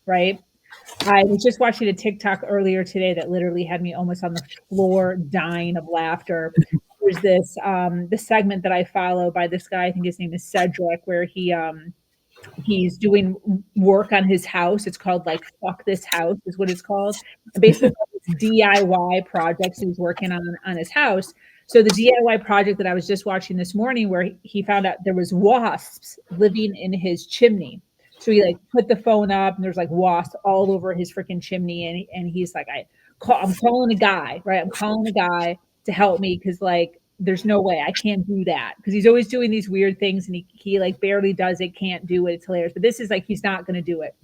right? I was just watching a TikTok earlier today that literally had me almost on the floor dying of laughter. There's this segment that I follow by this guy, I think his name is Cedric, where he's doing work on his house. It's called like "Fuck This House" is what it's called. And basically, it's DIY projects he's working on his house. So the DIY project that I was just watching this morning, where he found out there was wasps living in his chimney. So he like put the phone up, and there's like wasps all over his freaking chimney, and he's like, I'm calling a guy, right? I'm calling a guy to help me because like there's no way I can't do that, because he's always doing these weird things and he like barely does it, can't do it. It's hilarious. But this is like he's not going to do it.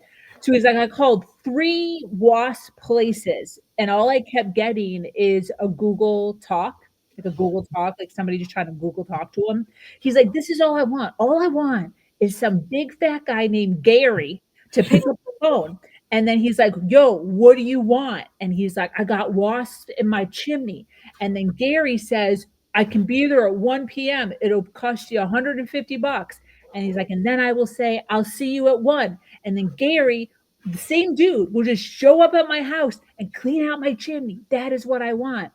So he's like, I called 3 wasp places and all I kept getting is a Google talk, like somebody just trying to Google talk to him. He's like, this is all I want. All I want is some big fat guy named Gary to pick up the phone. And then he's like, yo, what do you want? And he's like, I got wasps in my chimney. And then Gary says, I can be there at 1 p.m. It'll cost you $150. And he's like, and then I will say, I'll see you at 1. And then Gary, the same dude, will just show up at my house and clean out my chimney. That is what I want.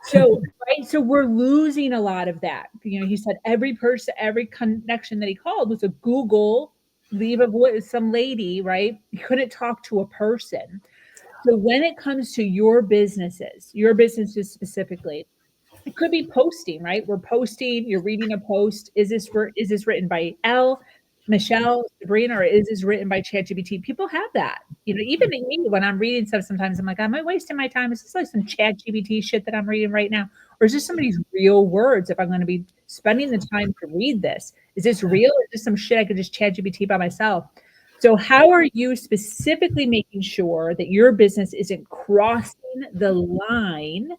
So, right. So we're losing a lot of that. You know, he said every person, every connection that he called was a Google, leave a voice, some lady, right? He couldn't talk to a person. So when it comes to your businesses specifically, it could be posting, right? We're posting, you're reading a post. Is this written by Michelle, Sabrina, or is this written by ChatGPT? People have that. You know, even me, when I'm reading stuff, sometimes I'm like, am I wasting my time? Is this like some ChatGPT shit that I'm reading right now? Or is this somebody's real words if I'm going to be spending the time to read this? Is this real, or is this some shit I could just ChatGPT by myself? So how are you specifically making sure that your business isn't crossing the line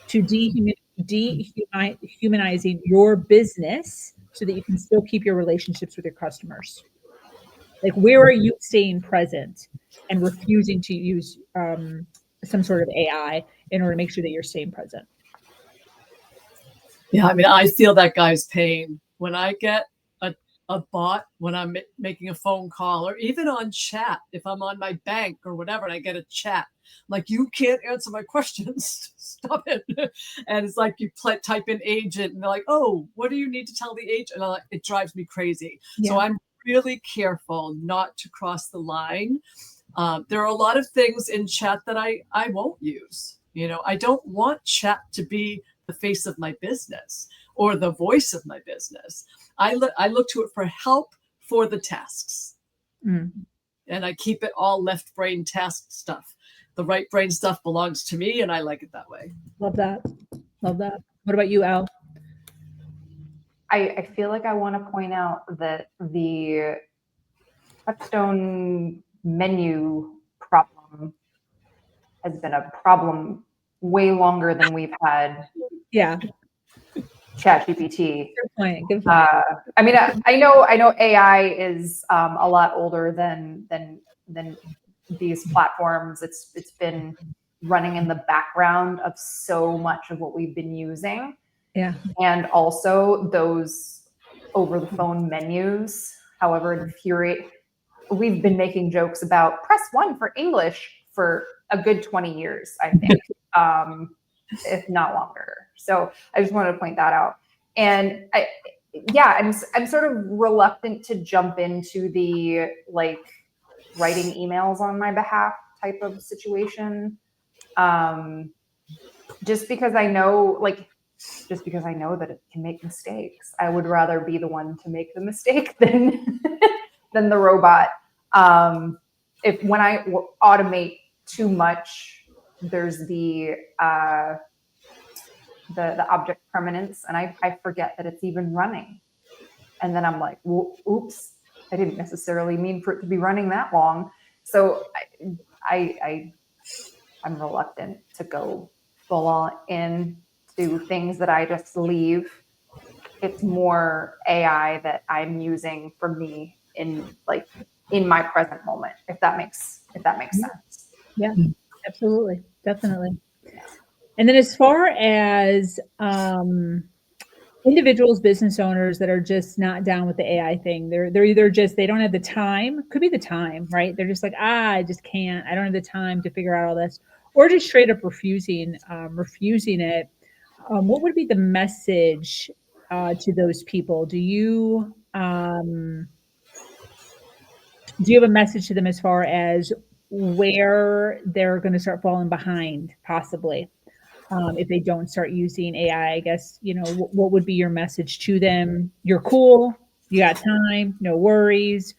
to dehumanizing your business so that you can still keep your relationships with your customers? Like, where are you staying present and refusing to use some sort of AI in order to make sure that you're staying present? Yeah, I mean, I feel that guy's pain when I get a bot, when I'm making a phone call, or even on chat, if I'm on my bank or whatever, and I get a chat, like, you can't answer my questions. Stop it. And it's like you type in agent and they're like, oh, what do you need to tell the agent? And it drives me crazy. Yeah. So I'm really careful not to cross the line. There are a lot of things in chat that I won't use. You know, I don't want chat to be the face of my business or the voice of my business. I look to it for help for the tasks. And I keep it all left brain task stuff. The right brain stuff belongs to me, and I like it that way. Love that. Love that. What about you, Al? I feel like I want to point out that the Touchstone menu problem has been a problem way longer than we've had. Yeah. ChatGPT. Good point. Good point. I mean, I know AI is a lot older than these platforms. It's been running in the background of so much of what we've been using. Yeah. And also those over the phone menus, however infuriating. We've been making jokes about press 1 for English for a good 20 years, I think, if not longer. So I just wanted to point that out. And I'm sort of reluctant to jump into the like writing emails on my behalf type of situation. Just because I know that it can make mistakes. I would rather be the one to make the mistake than the robot. If when I automate too much, there's the object permanence, and I forget that it's even running. And then I'm like, oops, I didn't necessarily mean for it to be running that long. So I'm reluctant to go full on in to things that I just leave. It's more AI that I'm using for me in my present moment, if that makes sense. Yeah, absolutely. Definitely. And then as far as individuals, business owners that are just not down with the AI thing. They're either just they don't have the time, could be the time, right? They're just like, I just can't. I don't have the time to figure out all this, or just straight up refusing it. What would be the message to those people? Do you have a message to them as far as where they're going to start falling behind, possibly? If they don't start using AI, I guess, what would be your message to them? You're cool, you got time, no worries.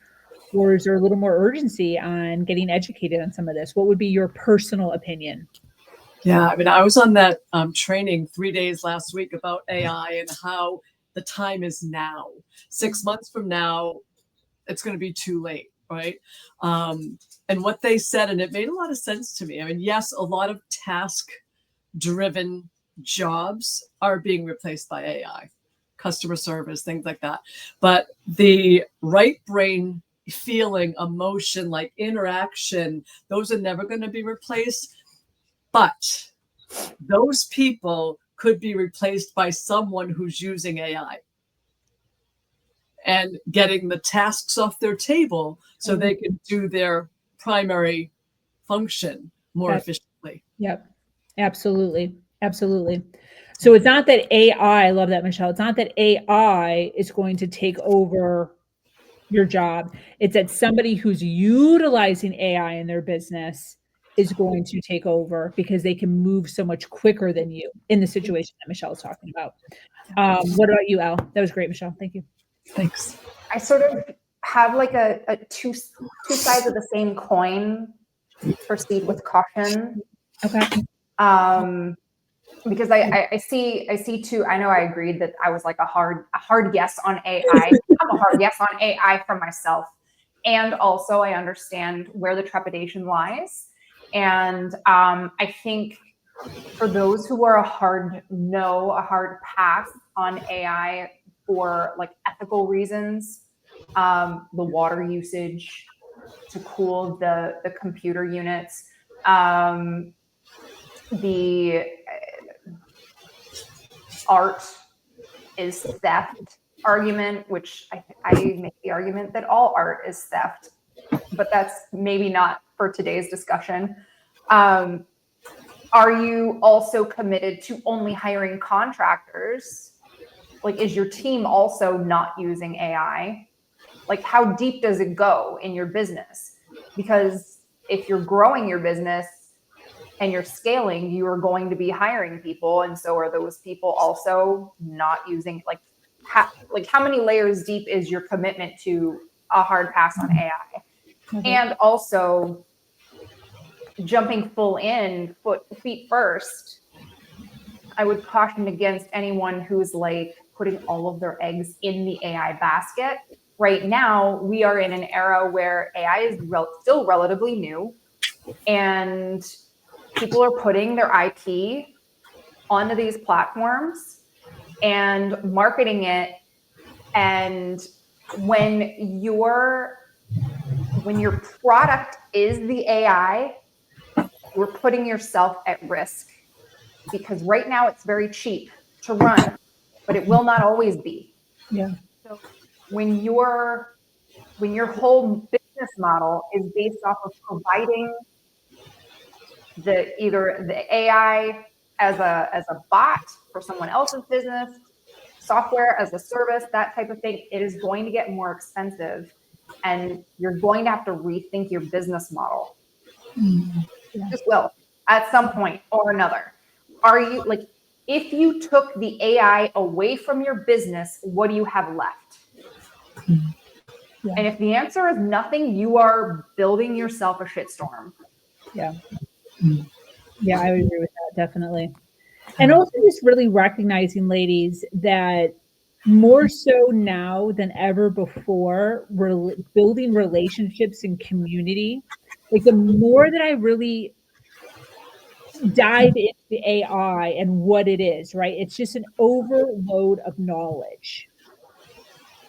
Or is there a little more urgency on getting educated on some of this? What would be your personal opinion? Yeah, I mean, I was on that training 3 days last week about AI and how the time is now. 6 months from now, it's going to be too late, right? And what they said, and it made a lot of sense to me. I mean, yes, a lot of task driven jobs are being replaced by AI, customer service, things like that. But the right brain feeling, emotion, like interaction, those are never going to be replaced. But those people could be replaced by someone who's using AI and getting the tasks off their table so they can do their primary function more efficiently. Yep. Absolutely. Absolutely. So it's not that AI, I love that, Michelle. It's not that AI is going to take over your job. It's that somebody who's utilizing AI in their business is going to take over because they can move so much quicker than you in the situation that Michelle is talking about. What about you, Al? That was great, Michelle. Thank you. Thanks. I sort of have like a two sides of the same coin. Proceed with caution. Okay. Because I see too. I know I agreed that I was like a hard yes on AI. I'm a hard yes on AI for myself, and also I understand where the trepidation lies. And I think for those who are a hard no, a hard pass on AI for like ethical reasons, the water usage to cool the computer units, the art is theft argument, which I make the argument that all art is theft, but that's maybe not for today's discussion. Are you also committed to only hiring contractors? Like, is your team also not using AI? Like, how deep does it go in your business? Because if you're growing your business and you're scaling, you are going to be hiring people. And so are those people also not using, like how many layers deep is your commitment to a hard pass on AI? Mm-hmm. And also jumping full in, feet first, I would caution against anyone who's like putting all of their eggs in the AI basket. Right now, we are in an era where AI is still relatively new, and people are putting their IP onto these platforms and marketing it. And when your product is the AI, you're putting yourself at risk, because right now it's very cheap to run, but it will not always be. Yeah. So when your whole business model is based off of providing either the AI as a bot for someone else's business, software as a service, that type of thing, it is going to get more expensive, and you're going to have to rethink your business model. Yeah. Just will at some point or another. Are you like, if you took the AI away from your business, what do you have left? Yeah. And if the answer is nothing, you are building yourself a shitstorm. Yeah. Yeah, I would agree with that, definitely. And also just really recognizing, ladies, that more so now than ever before, we're building relationships and community. Like, the more that I really dive into the AI and what it is, right? It's just an overload of knowledge.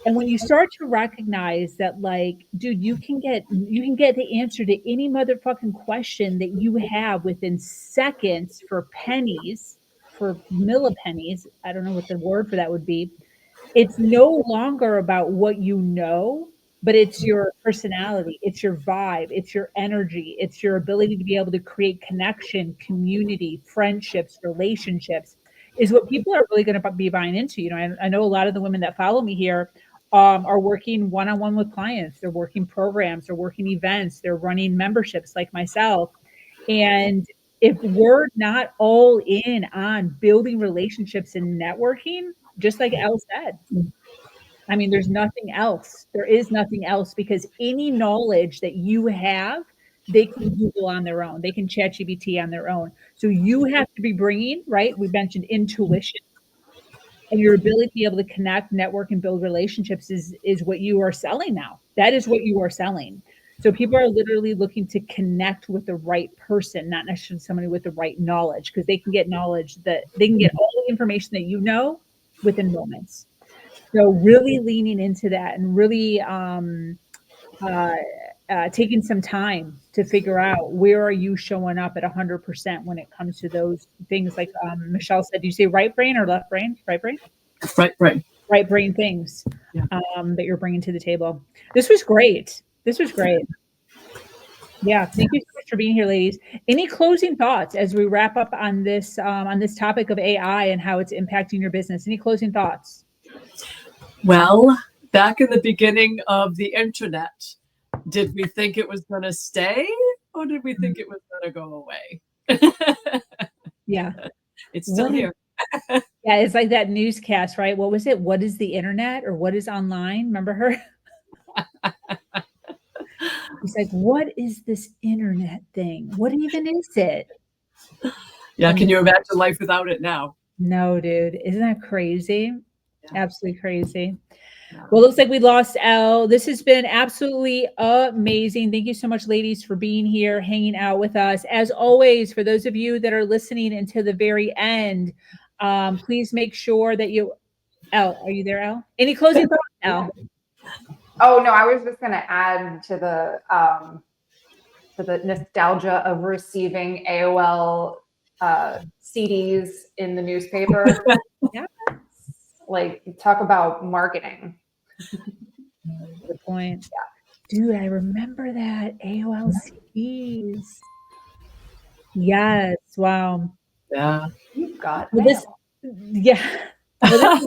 And when you start to recognize that, like, dude, you can get the answer to any motherfucking question that you have within seconds for pennies, for millipennies. I don't know what the word for that would be. It's no longer about what you know, but it's your personality, it's your vibe, it's your energy, it's your ability to be able to create connection, community, friendships, relationships is what people are really going to be buying into. You know, I know a lot of the women that follow me here are working one-on-one with clients. They're working programs, they're working events, they're running memberships like myself. And if we're not all in on building relationships and networking, just like Elle said, I mean, there's nothing else. There is nothing else because any knowledge that you have, they can Google on their own. They can ChatGPT on their own. So you have to be bringing, right? We mentioned intuition and your ability to be able to connect, network, and build relationships is what you are selling now. That is what you are selling. So people are literally looking to connect with the right person, not necessarily somebody with the right knowledge, because they can get knowledge that they can get all the information that you know within moments. So really leaning into that and really taking some time to figure out where are you showing up at 100% when it comes to those things. Like Michelle said, do you say right brain or left brain? Right brain? Right brain. Right brain things Yeah. that you're bringing to the table. This was great. This was great. Yeah, thank you so much for being here, ladies. Any closing thoughts as we wrap up on this topic of AI and how it's impacting your business? Any closing thoughts? Well, back in the beginning of the internet, did we think it was going to stay or did we think it was going to go away? Yeah. It's still here. Yeah, it's like that newscast, right? What was it? What is the internet or what is online? Remember her? It's like, what is this internet thing? What even is it? Yeah, can you imagine life without it now? No, dude. Isn't that crazy? Yeah. Absolutely crazy. Yeah. Well, it looks like we lost Elle. This has been absolutely amazing. Thank you so much, ladies, for being here, hanging out with us. As always, for those of you that are listening until the very end, please make sure that you, Elle, are you there, Elle? Any closing thoughts, Elle? Oh no, I was just going to add to the nostalgia of receiving AOL CDs in the newspaper. Yeah. Like, talk about marketing. Good point. Yeah. Dude, I remember that AOL CDs. Yes. Wow. Yeah. You've got well, mail. Yeah. Well,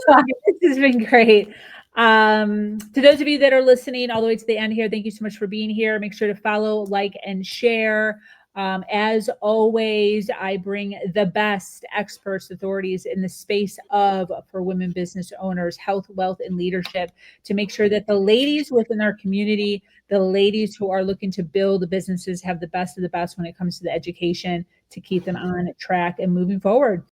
this has been great. To those of you that are listening all the way to the end here, thank you so much for being here. Make sure to follow, like, and share. As always, I bring the best experts, authorities in the space of for women business owners, health, wealth, and leadership to make sure that the ladies within our community, the ladies who are looking to build businesses have the best of the best when it comes to the education to keep them on track and moving forward.